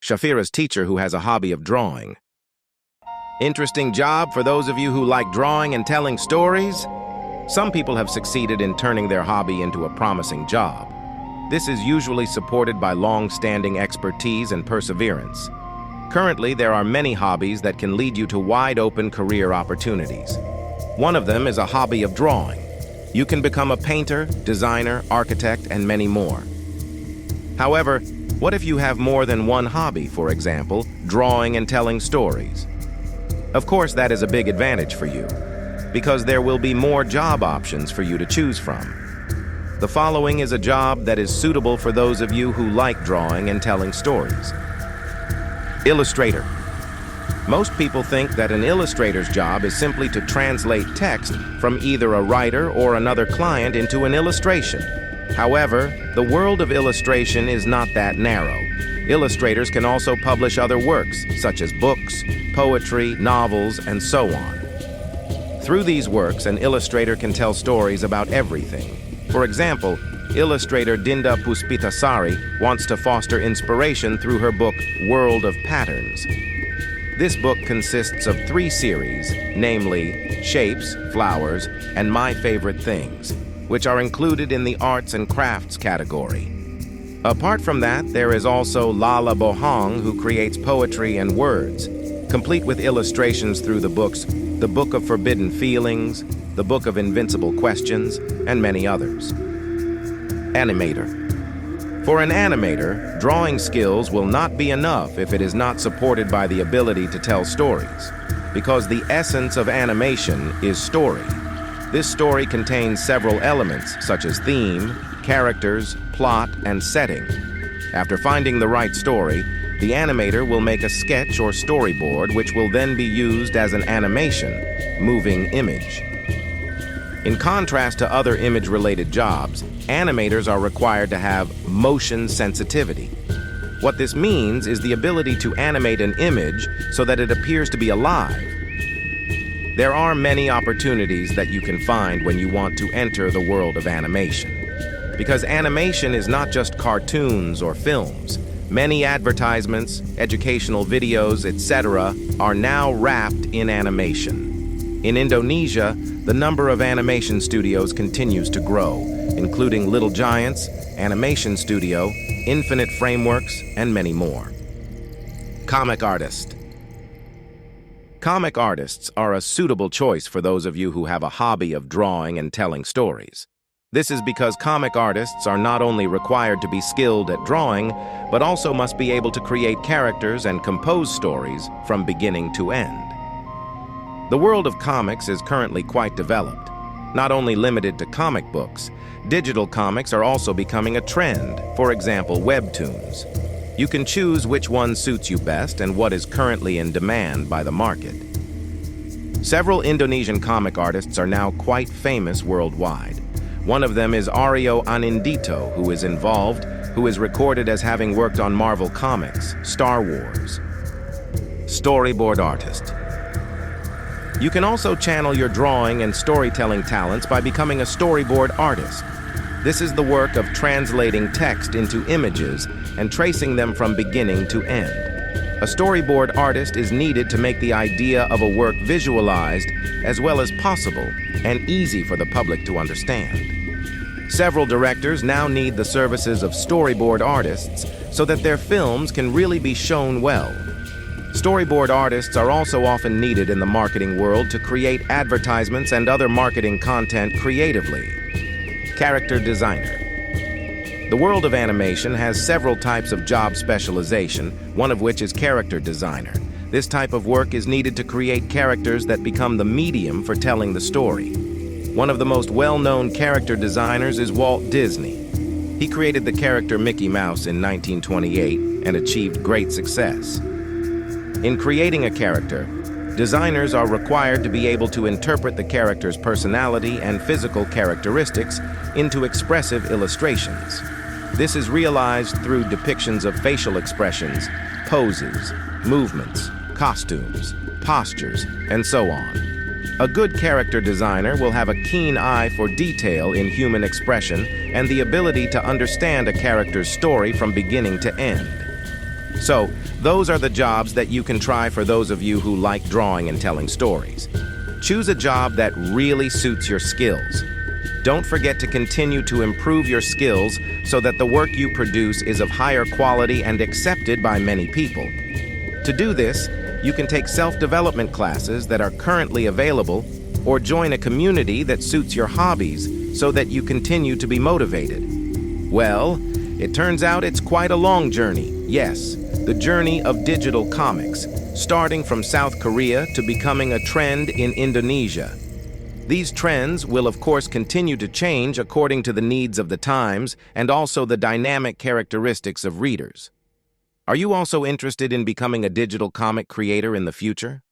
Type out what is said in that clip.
Shafira's teacher who has a hobby of drawing. Interesting job for those of you who like drawing and telling stories? Some people have succeeded in turning their hobby into a promising job. This is usually supported by long-standing expertise and perseverance. Currently, there are many hobbies that can lead you to wide-open career opportunities. One of them is a hobby of drawing. You can become a painter, designer, architect, and many more. However, what if you have more than one hobby, for example, drawing and telling stories? Of course, that is a big advantage for you, because there will be more job options for you to choose from. The following is a job that is suitable for those of you who like drawing and telling stories. Illustrator. Most people think that an illustrator's job is simply to translate text from either a writer or another client into an illustration. However, the world of illustration is not that narrow. Illustrators can also publish other works, such as books, poetry, novels, and so on. Through these works, an illustrator can tell stories about everything. For example, illustrator Dinda Puspitasari wants to foster inspiration through her book, World of Patterns. This book consists of 3 series, namely Shapes, Flowers, and My Favorite Things, which are included in the Arts and Crafts category. Apart from that, there is also Lala Bohong, who creates poetry and words, complete with illustrations through the books The Book of Forbidden Feelings, The Book of Invincible Questions, and many others. Animator. For an animator, drawing skills will not be enough if it is not supported by the ability to tell stories, because the essence of animation is story. This story contains several elements such as theme, characters, plot, and setting. After finding the right story, the animator will make a sketch or storyboard which will then be used as an animation, moving image. In contrast to other image-related jobs, animators are required to have motion sensitivity. What this means is the ability to animate an image so that it appears to be alive. There are many opportunities that you can find when you want to enter the world of animation. Because animation is not just cartoons or films. Many advertisements, educational videos, etc. are now wrapped in animation. In Indonesia, the number of animation studios continues to grow, including Little Giants, Animation Studio, Infinite Frameworks, and many more. Comic artist. Comic artists are a suitable choice for those of you who have a hobby of drawing and telling stories. This is because comic artists are not only required to be skilled at drawing, but also must be able to create characters and compose stories from beginning to end. The world of comics is currently quite developed. Not only limited to comic books, digital comics are also becoming a trend, for example, webtoons. You can choose which one suits you best and what is currently in demand by the market. Several Indonesian comic artists are now quite famous worldwide. One of them is Aryo Anindito, who is recorded as having worked on Marvel Comics, Star Wars. Storyboard artist. You can also channel your drawing and storytelling talents by becoming a storyboard artist. This is the work of translating text into images and tracing them from beginning to end. A storyboard artist is needed to make the idea of a work visualized as well as possible and easy for the public to understand. Several directors now need the services of storyboard artists so that their films can really be shown well. Storyboard artists are also often needed in the marketing world to create advertisements and other marketing content creatively. Character designer. The world of animation has several types of job specialization, one of which is character designer. This type of work is needed to create characters that become the medium for telling the story. One of the most well-known character designers is Walt Disney. He created the character Mickey Mouse in 1928 and achieved great success. In creating a character, designers are required to be able to interpret the character's personality and physical characteristics into expressive illustrations. This is realized through depictions of facial expressions, poses, movements, costumes, postures, and so on. A good character designer will have a keen eye for detail in human expression and the ability to understand a character's story from beginning to end. So, those are the jobs that you can try for those of you who like drawing and telling stories. Choose a job that really suits your skills. Don't forget to continue to improve your skills so that the work you produce is of higher quality and accepted by many people. To do this, you can take self-development classes that are currently available or join a community that suits your hobbies so that you continue to be motivated. Well, it turns out it's quite a long journey. Yes, the journey of digital comics, starting from South Korea to becoming a trend in Indonesia. These trends will of course continue to change according to the needs of the times and also the dynamic characteristics of readers. Are you also interested in becoming a digital comic creator in the future?